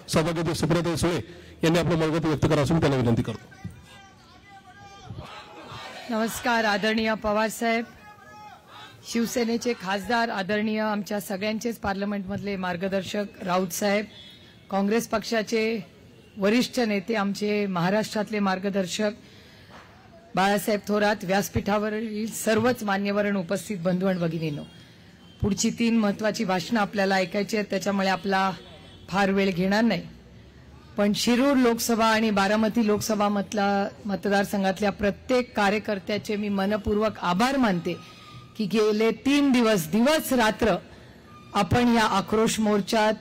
सभापती सुप्रियाताई सुळे यांनी आपलं मनोगत व्यक्त करावं असं त्यांना विनंती करतो। नमस्कार आदरणीय पवार साहेब, शिवसेनेचे खासदार, आदरणीय आमच्या सगळ्यांचेच पार्लमेंटमधले मार्गदर्शक राऊत साहेब, काँग्रेस पक्षाचे वरिष्ठ नेते, आमचे महाराष्ट्रातले मार्गदर्शक बाळासाहेब थोरात, व्यासपीठावरील सर्वच मान्यवर उपस्थित बंधू आणि भगिनींनो, पुढची 3 महत्त्वाची भाषणं आपल्याला ऐकायची आहेत, त्याच्यामुळे आपला फार वेळ घेणार नाही। पण शिरूर लोकसभा आणि बारामती लोकसभा मतदारसंघातल्या प्रत्येक कार्यकर्त्याचे मी मनपूर्वक आभार मानते की गेले 3 दिवस रात्र आपण या आक्रोश मोर्चात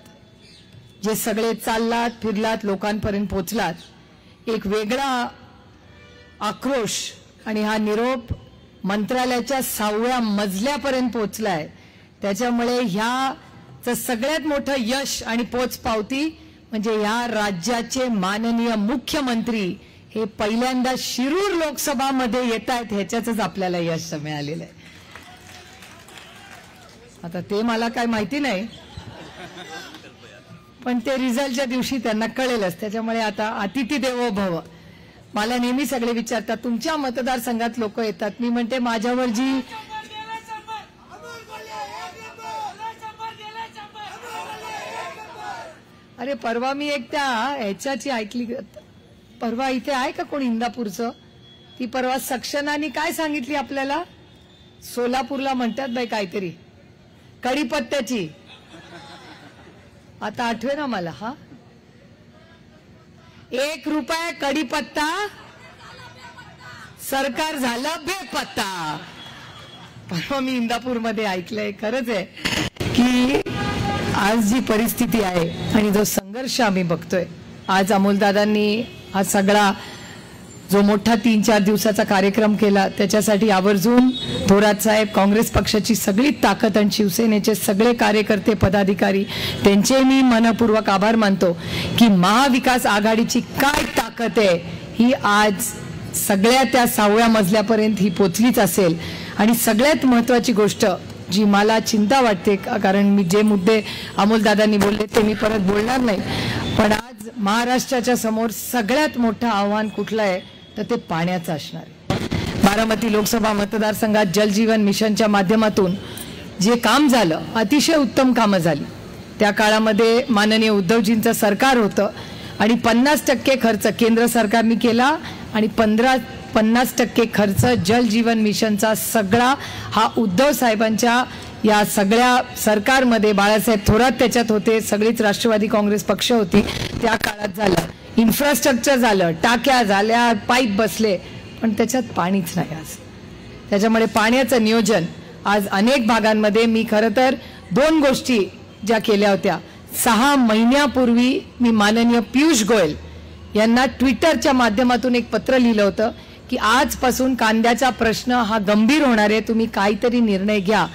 जे सगळे चाललात फिरलात, लोकांपर्यंत पोहोचलात, एक वेगळा आक्रोश आणि हा निरोप मंत्रालयाच्या 6व्या मजल्यापर्यंत पोहोचलाय। त्याच्यामुळे ह्याचं सगळ्यात मोठं यश आणि पोचपावती म्हणजे या राज्याचे माननीय मुख्यमंत्री हे पहिल्यांदा शिरूर लोकसभामध्ये येत आहेत, ह्याच्याच आपल्याला यश मिळालेलं आहे। आता ते मला काय माहिती नाही, पण ते रिझल्टच्या दिवशी त्यांना कळेलच। त्याच्यामुळे आता अतिथी देवो भव, मला नेहमी सगळे विचारतात तुमच्या मतदारसंघात लोक येतात, मी म्हणते माझ्यावर जी अरे परवा मी एक त्या ह्याच्याची ऐकली, परवा इथे आहे का कोणी इंदापूरचं, ती परवा सक्षनानी काय सांगितली आपल्याला, सोलापूरला म्हणतात बाई काहीतरी कढीपत्त्याची, आता आठवे ना मला, हा 1 रुपया कढीपत्ता सरकार झालं बेपत्ता, परवा मी इंदापूरमध्ये ऐकलंय। खरंच आहे की आज जी परिस्थिती आहे आणि जो संघर्ष आम्ही बघतोय, आज अमोलदादांनी हा सगळा जो मोठा 3-4 दिवसाचा कार्यक्रम केला त्याच्यासाठी आवर्जून थोरात साहेब, काँग्रेस पक्षाची सगळी ताकद आणि शिवसेनेचे सगळे कार्यकर्ते पदाधिकारी त्यांचे मी मनपूर्वक आभार मानतो की महाविकास आघाडीची काय ताकद आहे ही आज सगळ्या त्या 6व्या मजल्यापर्यंत ही पोचलीच असेल। आणि सगळ्यात महत्त्वाची गोष्ट जी मला चिंता वाटते, कारण मी जे मुद्दे अमोलदादांनी बोलले ते मी परत बोलणार नाही, पण आज महाराष्ट्राच्या समोर सगळ्यात मोठं आव्हान कुठलं आहे तर ते पाण्याचं असणार आहे। बारामती लोकसभा मतदारसंघात जलजीवन मिशनच्या माध्यमातून जे काम झालं, अतिशय उत्तम कामं झाली। त्या काळामध्ये माननीय उद्धवजींचं सरकार होतं आणि 50% खर्च केंद्र सरकारने केला आणि 50% खर्च जल जीवन मिशनचा सगळा हा उद्धव साहेबांच्या या सगळ्या सरकारमध्ये, बाळासाहेब थोरात त्याच्यात होते, सगळीच राष्ट्रवादी काँग्रेस पक्ष होती, त्या काळात झालं। इन्फ्रास्ट्रक्चर झालं, टाक्या झाल्या, पाईप बसले, पण त्याच्यात पाणीच नाही आज। त्याच्यामुळे पाण्याचं नियोजन आज अनेक भागांमध्ये, मी खरं तर 2 गोष्टी ज्या केल्या होत्या, 6 महिन्यापूर्वी मी माननीय पियुष गोयल यांना ट्विटरच्या माध्यमातून एक पत्र लिहिलं होतं की आजपासून कांद्याचा प्रश्न हा गंभीर होणार आहे, तुम्ही काहीतरी निर्णय घ्या।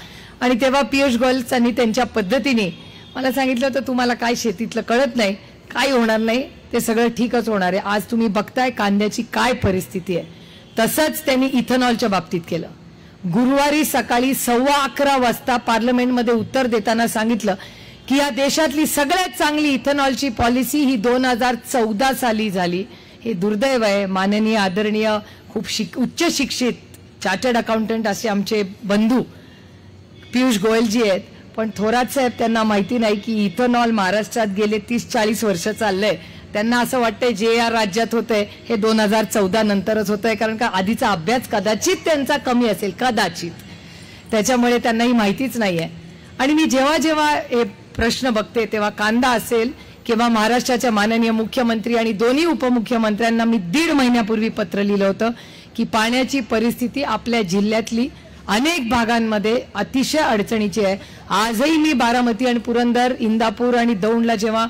आणि तेव्हा पियुष गोयलनी त्यांच्या पद्धतीने मला सांगितलं होतं तुम्हाला काय शेतीतलं कळत नाही, काय होणार नाही, ते सगळं ठीकच होणार आहे। आज तुम्ही बघताय कांद्याची काय परिस्थिती आहे। तसंच त्यांनी इथेनॉलच्या बाबतीत केलं। गुरुवारी सकाळी 11:15 वाजता पार्लमेंटमध्ये उत्तर देताना सांगितलं की या देशातली सगळ्यात चांगली इथेनॉलची पॉलिसी ही 2014 साली झाली। हे दुर्दैव आहे। माननीय आदरणीय खूप उच्च शिक्षित चार्टर्ड अकाउंटंट असे आमचे बंधू पियुष गोयलजी आहेत, पण थोरात साहेब त्यांना माहिती नाही की इथेनॉल महाराष्ट्रात गेले 30-40 वर्ष चाललंय। त्यांना असं वाटतंय जे या राज्यात होतंय हे 2014 नंतरच होतंय, कारण का आधीचा अभ्यास कदाचित त्यांचा कमी असेल, कदाचित, त्याच्यामुळे त्यांनाही माहितीच नाहीये। आणि मी जेव्हा जेव्हा हे प्रश्न बघते तेव्हा कांदा असेल किंवा महाराष्ट्राच्या माननीय मुख्यमंत्री आणि दोन्ही उपमुख्यमंत्र्यांना मी 1.5 महिन्यापूर्वी पत्र लिहिलं होतं की पाण्याची परिस्थिती आपल्या जिल्ह्यातली अनेक भागांमध्ये अतिशय अडचणीची आहे। आजही मी बारामती आणि पुरंदर, इंदापूर आणि दौंडला जेव्हा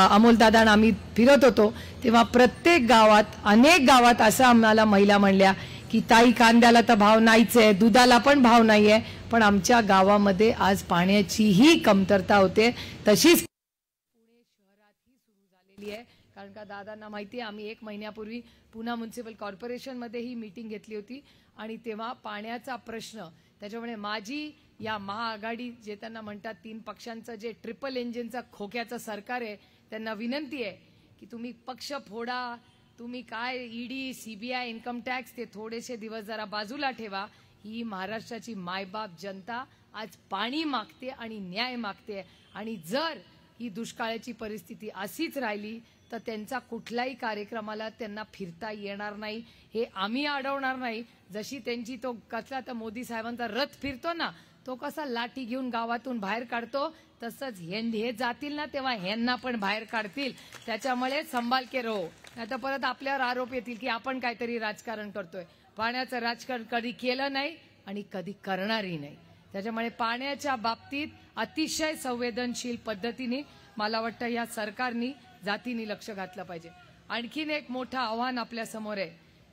अमोलदादा आम्ही फिरत होतो तेव्हा प्रत्येक गावात, अनेक गावात असं आम्हाला महिला म्हणल्या की ताई कांद्याला तर भाव नाहीच आहे, दुधाला पण भाव नाहीये, पण आमच्या गावामध्ये आज पाण्याचीही कमतरता होते। तशीच पुणे शहरातही सुरू झालेली आहे, कारण का दादांना माहिती आहे आम्ही 1 महिन्यापूर्वी पुणे म्युनिसिपल कॉर्पोरेशनमध्ये ही मीटिंग घेतली होती आणि तेव्हा पाण्याचा प्रश्न, त्याच्यामुळे माझी या महाआघाडी जे त्यांना म्हणतात 3 पक्षांचं जे ट्रिपल इंजिनचं खोक्याचं सरकार आहे त्यांना विनंती आहे की तुम्ही पक्ष फोडा, तुम्ही काय ईडी, सीबीआय, इन्कम टॅक्स ते थोडेसे दिवस जरा बाजूला ठेवा. ही महाराष्ट्राची मायबाप जनता आज पाणी मागते आणि न्याय मागते. आणि जर ही दुष्काळाची परिस्थिती अशीच राहिली तर त्यांचा कुठल्याही कार्यक्रमाला त्यांना फिरता येणार नाही. हे आम्ही अडवणार नाही. जशी त्यांची तो कसला तर मोदी साहेबांचा रथ फिरतो ना, तो कसा लाठी घेऊन गावातून बाहेर काढतो, तसंच हे जातील ना तेव्हा ह्यांना पण बाहेर काढतील. त्याच्यामुळे संभाल के रहो, आता परत आपल्यावर आरोप येतील की आपण काहीतरी राजकारण करतोय. पाण्याचं राजकारण कधी केलं नाही आणि कधी करणारही नाही. त्याच्यामुळे पाण्याच्या बाबतीत अतिशय संवेदनशील पद्धतीने मला वाटतं या सरकारनी जातीने लक्ष घातलं पाहिजे. आणखीन एक मोठं आव्हान आपल्या समोर आहे,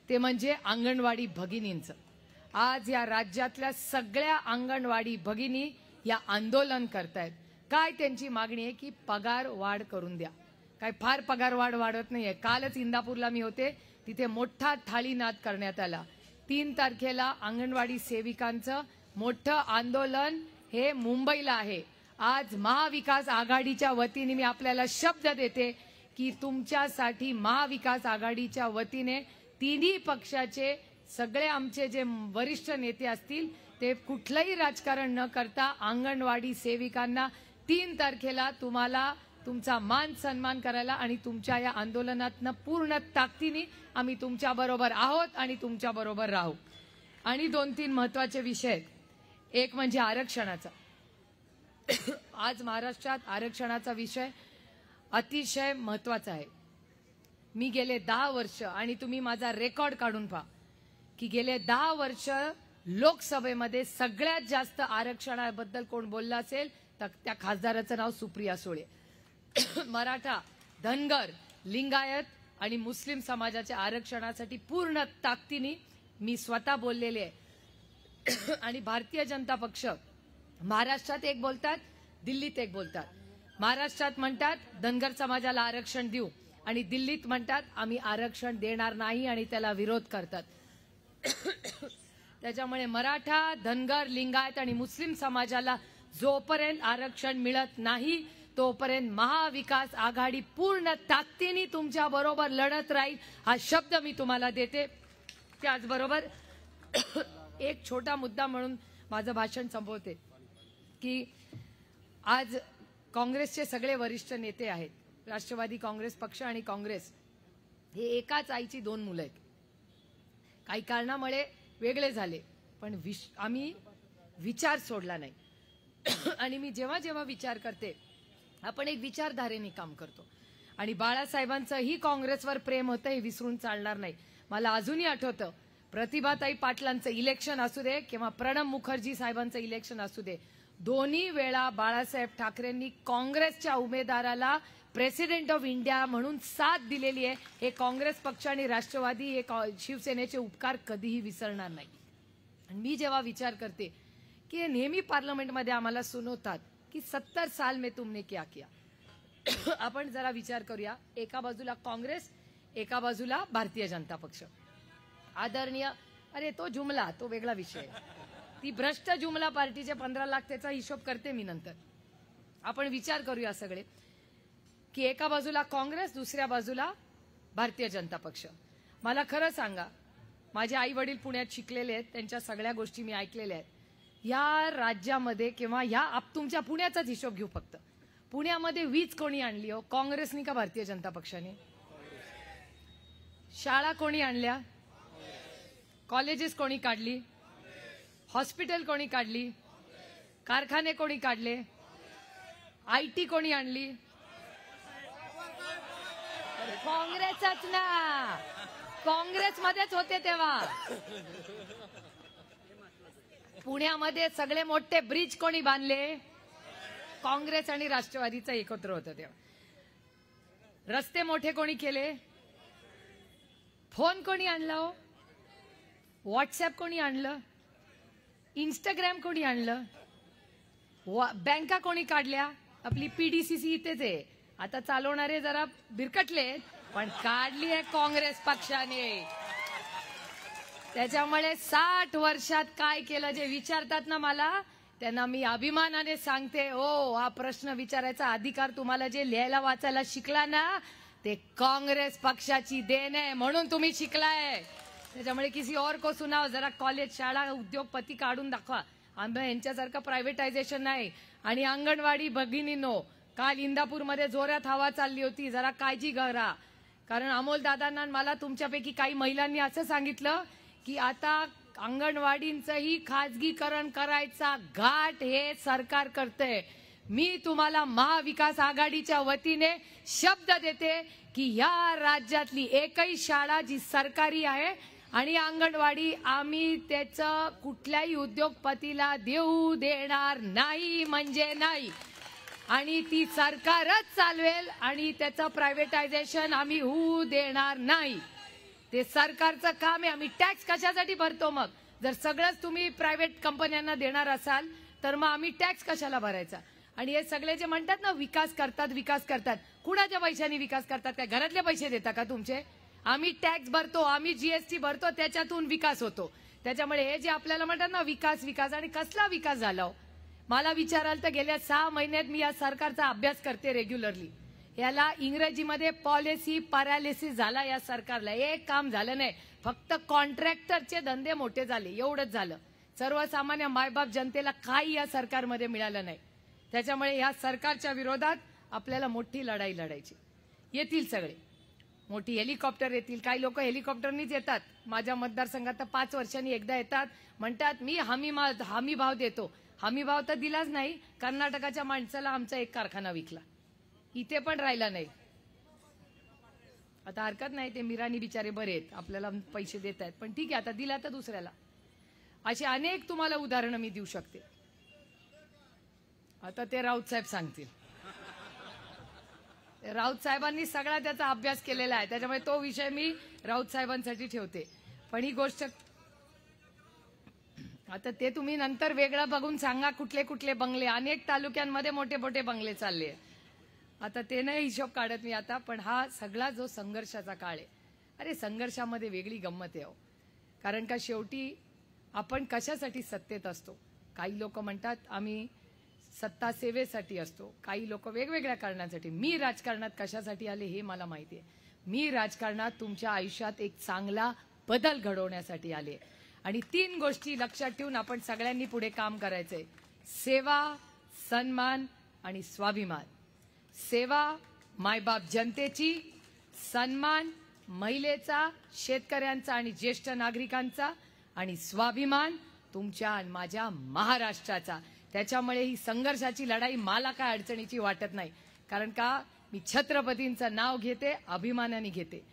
ते म्हणजे अंगणवाडी भगिनींचं. आज या राज्यातल्या सगळ्या अंगणवाडी भगिनी या आंदोलन करतायत. काय त्यांची मागणी आहे की पगार वाढ करून द्या. काय फार पगार वाढत नाहीये. कालच इंदापूरला मी होते, तिथे मोठा थाळीनाद करण्यात आला. 3 तारखेला अंगणवाडी सेविकांचं मोठं आंदोलन हे मुंबईला आहे. आज महाविकास आघाडीच्या वतीने मी आपल्याला शब्द देते की तुमच्यासाठी महाविकास आघाडीच्या वतीने तिन्ही पक्षाचे सगळे आमचे जे वरिष्ठ नेते असतील ते कुठलंही राजकारण न करता अंगणवाडी सेविकांना 3 तारखेला तुम्हाला तुमचा मान सन्मान करायला आणि तुमच्या या आंदोलनातनं पूर्ण ताकदीने आम्ही तुमच्या बरोबर आहोत आणि तुमच्या बरोबर राहू. आणि 2-3 महत्वाचे विषय आहेत. एक म्हणजे आरक्षणाचा. आज महाराष्ट्रात आरक्षणाचा विषय अतिशय महत्वाचा आहे. मी गेले 10 वर्ष आणि तुम्ही माझा रेकॉर्ड काढून पहा की गेले 10 वर्ष लोकसभेमध्ये सगळ्यात जास्त आरक्षणाबद्दल कोण बोललं असेल तर त्या खासदाराचं नाव सुप्रिया सुळे. मराठा, धनगर, लिंगायत आणि मुस्लिम समाजाच्या आरक्षणासाठी पूर्ण ताकदीने मी स्वतः बोललेले आहे. आणि भारतीय जनता पक्ष महाराष्ट्रात एक बोलतात, दिल्लीत एक बोलतात. महाराष्ट्रात म्हणतात धनगर समाजाला आरक्षण देऊ आणि दिल्लीत म्हणतात आम्ही आरक्षण देणार नाही आणि त्याला विरोध करतात. त्याच्यामुळे मराठा, धनगर, लिंगायत आणि मुस्लिम समाजाला जोपर्यंत आरक्षण मिळत नाही तोपर्यंत महाविकास आघाडी पूर्ण ताकदीने तुमच्या बरोबर लढत राहील, हा शब्द मी तुम्हाला देते. त्याचबरोबर एक छोटा मुद्दा म्हणून माझं भाषण संपवते की आज काँग्रेसचे सगळे वरिष्ठ नेते आहेत. राष्ट्रवादी काँग्रेस पक्ष आणि काँग्रेस हे एकाच आईची 2 मुलं आहेत. काही कारणामुळे वेगळे झाले, पण आम्ही विचार सोडला नाही. आणि मी जेव्हा जेव्हा विचार करते, आपण एक विचारधारेने काम करतो. आणि बाळासाहेबांचंही काँग्रेसवर प्रेम होतं हे विसरून चालणार नाही. मला अजूनही आठवतं प्रतिभाताई पाटलांचं इलेक्शन असू दे किंवा प्रणब मुखर्जी साहेबांचं इलेक्शन असू दे, दोन्ही वेळा बाळासाहेब ठाकरेंनी काँग्रेसच्या उमेदवाराला प्रेसिडेंट ऑफ इंडिया म्हणून साथ दिलेली आहे. हे काँग्रेस पक्ष आणि राष्ट्रवादी हे शिवसेनेचे उपकार कधीही विसरणार नाही. आणि मी जेव्हा विचार करते की हे नेहमी पार्लमेंटमध्ये आम्हाला सुनवतात की 70 साल में तुमने क्या किया. आपण जरा विचार करूया. एका बाजूला काँग्रेस, एका बाजूला भारतीय जनता पक्ष. आदरणीय अरे तो जुमला तो वेगळा विषय, ती भ्रष्ट जुमला पार्टीचे 15 लाख त्याचा हिशोब करते मी नंतर. आपण विचार करूया सगळे की एका बाजूला काँग्रेस, दुसऱ्या बाजूला भारतीय जनता पक्ष. मला खरं सांगा, माझे आई वडील पुण्यात शिकलेले आहेत, त्यांच्या सगळ्या गोष्टी मी ऐकलेल्या आहेत. या राज्यामध्ये किंवा या तुमच्या पुण्याचाच हिशोब घेऊ फक्त, पुण्यामध्ये वीज कोणी आणली हो, काँग्रेसनी का भारतीय जनता पक्षाने? शाळा कोणी आणल्या? कॉलेजेस कोणी काढली? हॉस्पिटल कोणी काढली? कारखाने कोणी काढले? आयटी कोणी आणली? काँग्रेसच ना, काँग्रेसमध्येच होते तेव्हा. पुण्यामध्ये सगळे मोठे ब्रिज कोणी बांधले? काँग्रेस आणि राष्ट्रवादीचं एकत्र होतं तेव्हा. रस्ते मोठे कोणी केले? फोन कोणी आणला हो? व्हॉट्सअप कोणी आणलं? इंस्टाग्राम कोणी आणलं? बँका कोणी काढल्या? आपली पीडीसीसी इथेच आहे. आता चालवणारे जरा बिरकटले, पण काढली आहे काँग्रेस पक्षाने. त्याच्यामुळे 60 वर्षात काय केलं जे विचारतात ना मला, त्यांना मी अभिमानाने सांगते, हो, हा प्रश्न विचारायचा अधिकार तुम्हाला जे लिहायला वाचायला शिकला ना, ते काँग्रेस पक्षाची देण आहे, म्हणून तुम्ही शिकलाय. त्याच्यामुळे किसी और को सुनाव, जरा कॉलेज, शाळा, उद्योगपती काढून दाखवा. आम्ही यांच्यासारखं प्रायव्हेटायझेशन नाही. आणि अंगणवाडी भगिनींनो, काल इंदापूरमध्ये जोरात हवा चालली होती, जरा काळजी करा. कारण अमोल दादांना मला तुमच्यापैकी काही महिलांनी असं सांगितलं की आता अंगणवाडींचंही खाजगीकरण करायचा घाट हे सरकार करतंय. मी तुम्हाला महाविकास आघाडीच्या वतीने शब्द देते की ह्या राज्यातली एकही शाळा जी सरकारी आहे आणि अंगणवाडी आम्ही त्याचं कुठल्याही उद्योगपतीला देऊ देणार नाही, म्हणजे नाही. आणि ती सरकारच चालवेल आणि त्याचं प्रायव्हेटायझेशन आम्ही होऊ देणार नाही. ते सरकारचं काम आहे. आम्ही टॅक्स कशासाठी भरतो मग? जर सगळंच तुम्ही प्रायव्हेट कंपन्यांना देणार असाल तर मग आम्ही टॅक्स कशाला भरायचा? आणि हे सगळे जे म्हणतात ना विकास करतात, कुणाच्या पैशाने विकास करतात? काय घरातले पैसे देता का तुमचे? आम्ही टॅक्स भरतो, आम्ही जीएसटी भरतो, त्याच्यातून विकास होतो. त्याच्यामुळे हे जे आपल्याला म्हणतात ना विकास आणि कसला विकास झाला हो? मला विचाराल तर गेल्या 6 महिन्यात मी या सरकारचा अभ्यास करते रेग्युलरली. याला इंग्रजीमध्ये पॉलिसी पॅरालिसिस झाला या सरकारला. एक काम झालं नाही, फक्त कॉन्ट्रॅक्टरचे धंदे मोठे झाले, एवढंच झालं. सर्वसामान्य मायबाप जनतेला काही या सरकारमध्ये मिळालं नाही. त्याच्यामुळे या सरकारच्या विरोधात आपल्याला मोठी लढाई लढायची. येतील सगळे, मोठी हेलिकॉप्टर येतील. काही लोक हेलिकॉप्टरनीच येतात. माझ्या मतदारसंघात तर 5 वर्षांनी एकदा येतात, म्हणतात मी हमी भाव देतो. हमी भाव तर दिलाच नाही. कर्नाटकाच्या माणसाला आमचा एक कारखाना विकला, इथे पण राहिला नाही. आता हरकत नाही, ते मिरानी बिचारे बरे आहेत, आपल्याला पैसे देत आहेत, पण ठीक आहे, आता दिला तर दुसऱ्याला. अशी अनेक तुम्हाला उदाहरणं मी देऊ शकते. आता ते राऊत साहेब सांगतील. राऊत साहेबांनी सगळा त्याचा अभ्यास केलेला आहे, त्याच्यामुळे तो विषय मी राऊत साहेबांसाठी ठेवते. पण ही गोष्ट आता ते तुम्ही नंतर वेगळं बघून सांगा. कुठले कुठले बंगले, अनेक तालुक्यांमध्ये मोठे मोठे बंगले चालले. आता ते नाही हिशोब काढत मी आता. पण हा सगळा जो संघर्षाचा काळ आहे, अरे संघर्षामध्ये वेगळी गंमत आहे हो. कारण का शेवटी आपण कशासाठी सत्तेत असतो? काही लोक म्हणतात आम्ही सत्ता सेवेसाठी असतो, काही लोक वेगवेगळ्या कारणांसाठी. मी राजकारणात कशासाठी आले हे मला माहिती आहे. मी राजकारणात तुमच्या आयुष्यात एक चांगला बदल घडवण्यासाठी आले. आणि 3 गोष्टी लक्षात ठेवून आपण सगळ्यांनी पुढे काम करायचंय: सेवा, सन्मान आणि स्वाभिमान. सेवा मायबाप जनतेची, सन्मान महिलेचा, शेतकऱ्यांचा आणि ज्येष्ठ नागरिकांचा, आणि स्वाभिमान तुमच्या आणि माझ्या महाराष्ट्राचा. त्याच्यामुळे ही संघर्षाची लढाई मला काय अडचणीची वाटत नाही. कारण का मी छत्रपतींचं नाव घेते, अभिमानाने घेते.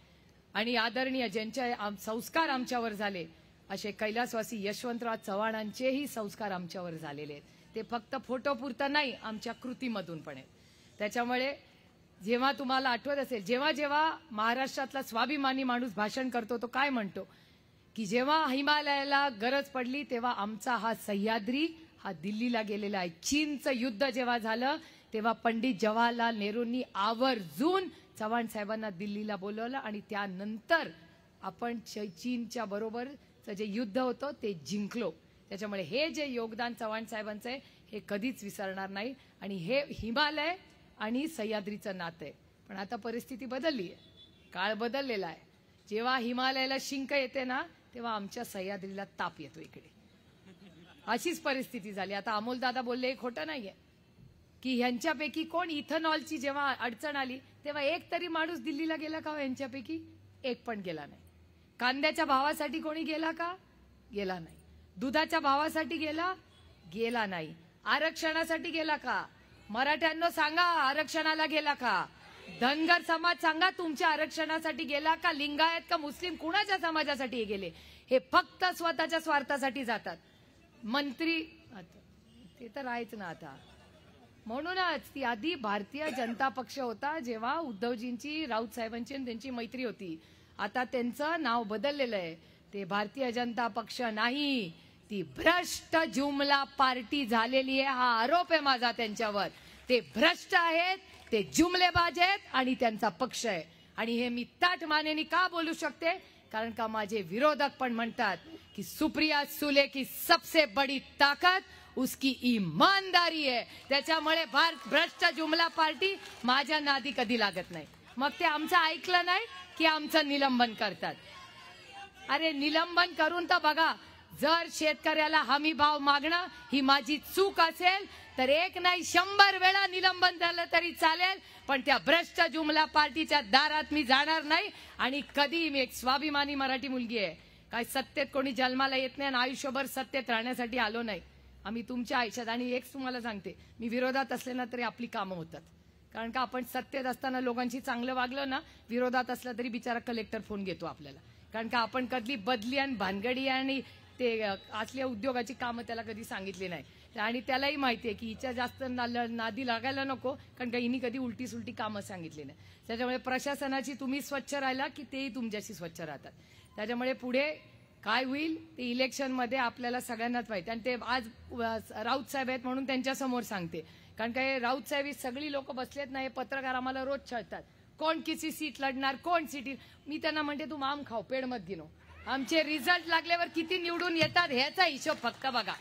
आणि आदरणीय ज्यांचे संस्कार आमच्यावर झाले असे कैलासवासी यशवंतराव चव्हाणांचेही संस्कार आमच्यावर झालेले आहेत. ते फक्त फोटोपुरतं नाही, आमच्या कृतीमधून पण आहेत. त्याच्यामुळे जेव्हा तुम्हाला आठवत असेल, जेव्हा जेव्हा महाराष्ट्रातला स्वाभिमानी माणूस भाषण करतो तो काय म्हणतो की जेव्हा हिमालयाला गरज पडली तेव्हा आमचा हा सह्याद्री हा दिल्लीला गेलेला आहे. चीनचं युद्ध जेव्हा झालं तेव्हा पंडित जवाहरलाल नेहरूंनी आवर्जून चव्हाण साहेबांना दिल्लीला बोलवलं आणि त्यानंतर आपण चीनच्या बरोबरचं जे युद्ध होतं ते जिंकलो. त्याच्यामुळे हे जे योगदान चव्हाण साहेबांचं आहे हे कधीच विसरणार नाही. आणि हे हिमालय आणि सह्याद्रीचं नातं आहे. पण आता परिस्थिती बदलली आहे, काळ बदललेला आहे. जेव्हा हिमालयाला शिंक येते ना तेव्हा आमच्या सह्याद्रीला ताप येतो इकडे. अशीच परिस्थिती झाली. आता अमोलदादा बोलले हे खोटं नाहीये की ह्यांच्यापैकी कोण इथेनॉलची जेव्हा अडचण आली तेव्हा एक तरी माणूस दिल्लीला गेला का? यांच्यापैकी एक पण गेला नाही. कांद्याच्या भावासाठी कोणी गेला का? गेला नाही. दुधाच्या भावासाठी गेला नाही. आरक्षणासाठी गेला का? मराठ्यांनो सांगा, आरक्षणाला गेला का? धनगर समाज सांगा, तुमच्या आरक्षणासाठी गेला का? लिंगायत का मुस्लिम, कुणाच्या समाजासाठी हे गेले? हे फक्त स्वतःच्या स्वार्थासाठी जातात. मंत्री ते तर आहेच ना. आता म्हणूनच ती आधी भारतीय जनता पक्ष होता जेव्हा उद्धवजींची, राऊत साहेबांची आणि त्यांची मैत्री होती. आता त्यांचं नाव बदललेलं आहे. ते भारतीय जनता पक्ष नाही, ती भ्रष्ट जुमला पार्टी झालेली आहे. हा आरोप आहे माझा त्यांच्यावर. ते भ्रष्ट आहेत, ते जुमलेबाज आहेत आणि त्यांचा पक्ष आहे. आणि हे मी ताठ मानेने का बोलू शकते? कारण का माझे विरोधक पण म्हणतात की सुप्रिया सुले की सबसे बड़ी ताकत उसकी ईमानदारी है. त्याच्यामुळे भ्रष्ट जुमला पार्टी माझ्या नादी कधी लागत नाही. मग ते आमचं ऐकलं नाही की आमचं निलंबन करतात. अरे निलंबन करून तर बघा. जर शेतकऱ्याला हमी भाव मागणं ही माझी चूक असेल तर 1 नाही 100 वेळा निलंबन झालं तरी चालेल, पण त्या भ्रष्ट जुमला पार्टीच्या दारात मी जाणार नाही. आणि कधी मी एक स्वाभिमानी मराठी मुलगी आहे. काय सत्तेत कोणी जन्माला येत नाही आणि आयुष्यभर सत्तेत राहण्यासाठी आलो नाही. आम्ही तुमच्या आयुष्यात, आणि एक तुम्हाला सांगते, मी विरोधात असले ना तरी आपली कामं होतात. कारण का आपण सत्तेत असताना लोकांशी चांगलं वागलं ना, विरोधात असलं तरी बिचारा कलेक्टर फोन घेतो आपल्याला. कारण का आपण कधी बदली आणि भानगडी आणि ते असल्या उद्योगाची कामं त्याला कधी सांगितली नाही. आणि त्यालाही माहिती आहे की हिच्या जास्त नादी लागायला नको, कारण का हिनी कधी उलटी सुलटी कामं सांगितली नाही. त्याच्यामुळे प्रशासनाची तुम्ही स्वच्छ राहिला की तेही तुमच्याशी स्वच्छ राहतात. त्याच्यामुळे पुढे काय होईल ते इलेक्शनमध्ये आपल्याला सगळ्यांनाच माहिती. आणि ते आज राऊत साहेब आहेत म्हणून त्यांच्यासमोर सांगते. कारण काय राऊत साहेब ही सगळी लोक बसलेत ना, हे पत्रकार आम्हाला रोज छळतात. कोण किसी सीट लढणार, कोण सीट. मी त्यांना म्हणते तू आम खाऊ, पेड मत गिनो. आमचे रिझल्ट लागल्यावर किती निवडून येतात ह्याचा हिशोब फक्त बघा.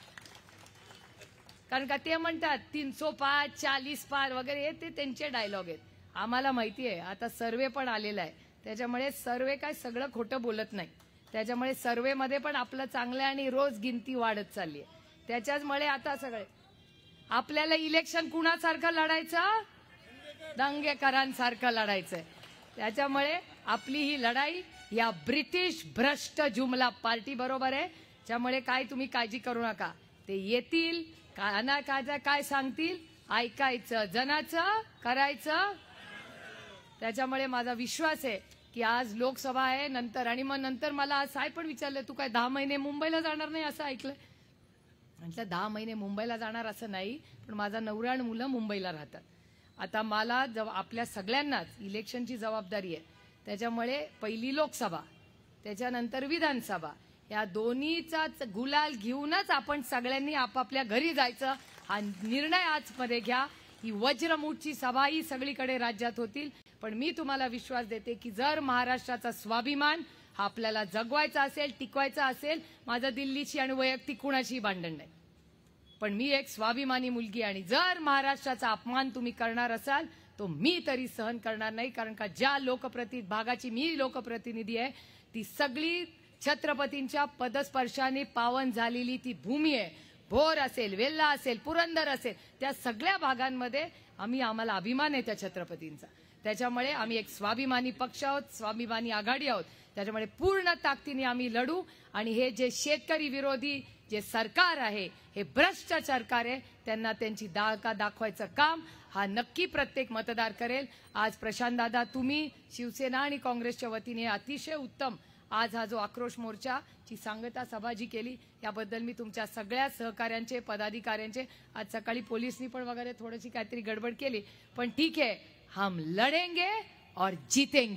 कारण का ते म्हणतात 305 40 पार वगैरे, ते त्यांचे डायलॉग आहेत. आम्हाला माहिती आहे आता सर्वे पण आलेला आहे. त्याच्यामुळे सर्वे काय सगळं खोटं बोलत नाही. त्याच्यामुळे सर्वेमध्ये पण आपलं चांगलं आहे आणि रोज गिनती वाढत चालली आहे. त्याच्याचमुळे आता सगळे आपल्याला इलेक्शन कुणासारखं लढायचं, दंगेकरांसारखं लढायचंय. त्याच्यामुळे आपली ही लढाई या ब्रिटिश भ्रष्ट जुमला पार्टी बरोबर आहे. त्यामुळे काय तुम्ही काळजी करू नका. ते येतील, काय सांगतील ऐकायचं, जनाचं करायचं. त्याच्यामुळे माझा विश्वास आहे की आज लोकसभा आहे नंतर, आणि मग नंतर मला आज साहेब पण विचारलं तू काय 10 महिने मुंबईला जाणार नाही असं ऐकलंय. म्हटलं 10 महिने मुंबईला जाणार असं नाही, पण माझा नवरा आणि मुलं मुंबईला राहतात. आता मला आपल्या सगळ्यांनाच इलेक्शनची जबाबदारी आहे. त्याच्यामुळे पहिली लोकसभा, त्याच्यानंतर विधानसभा, या दोन्हीचाच गुलाल घेऊनच आपण सगळ्यांनी आपापल्या घरी जायचं. हा निर्णय आजमध्ये घ्या. ही वज्रमूठची सभा ही सगळीकडे राज्यात होतील. पण मी तुम्हाला विश्वास देते की जर महाराष्ट्राचा स्वाभिमान हा आपल्याला जगवायचा असेल, टिकवायचा असेल, माझं दिल्लीची आणि वैयक्तिक कुणाशी भांडण नाही, पण मी एक स्वाभिमानी मुलगी. आणि जर महाराष्ट्राचा अपमान तुम्ही करणार असाल तो मी तरी सहन करणार नाही. कारण का ज्या भागाची मी लोकप्रतिनिधी आहे ती सगळी छत्रपतींच्या पदस्पर्शाने पावन झालेली ती भूमी आहे. भोर असेल, वेल्हा असेल, पुरंदर असेल, त्या सगळ्या भागांमध्ये आम्हाला अभिमान आहे त्या छत्रपतींचा. त्याच्यामुळे आम्ही एक स्वाभिमानी पक्ष आहोत, स्वाभिमानी आघाडी आहोत. त्याच्यामुळे पूर्ण ताकदीने आम्ही लढू. आणि हे जे शेतकरी विरोधी जे सरकार आहे, हे भ्रष्ट सरकार आहे, त्यांना त्यांची दाळका दाखवायचं काम हा नक्की प्रत्येक मतदार करेल. आज प्रशांत दादा, तुम्ही शिवसेना आणि काँग्रेसच्या वतीने अतिशय उत्तम आज हा जो आक्रोश मोर्चाची सांगता सभा जी केली याबद्दल मी तुमच्या सगळ्या सहकाऱ्यांचे, पदाधिकाऱ्यांचे, आज सकाळी पोलिसनी पण वगैरे थोडीशी काहीतरी गडबड केली, पण ठीक आहे, हम लढेंगे और जीतेंगे.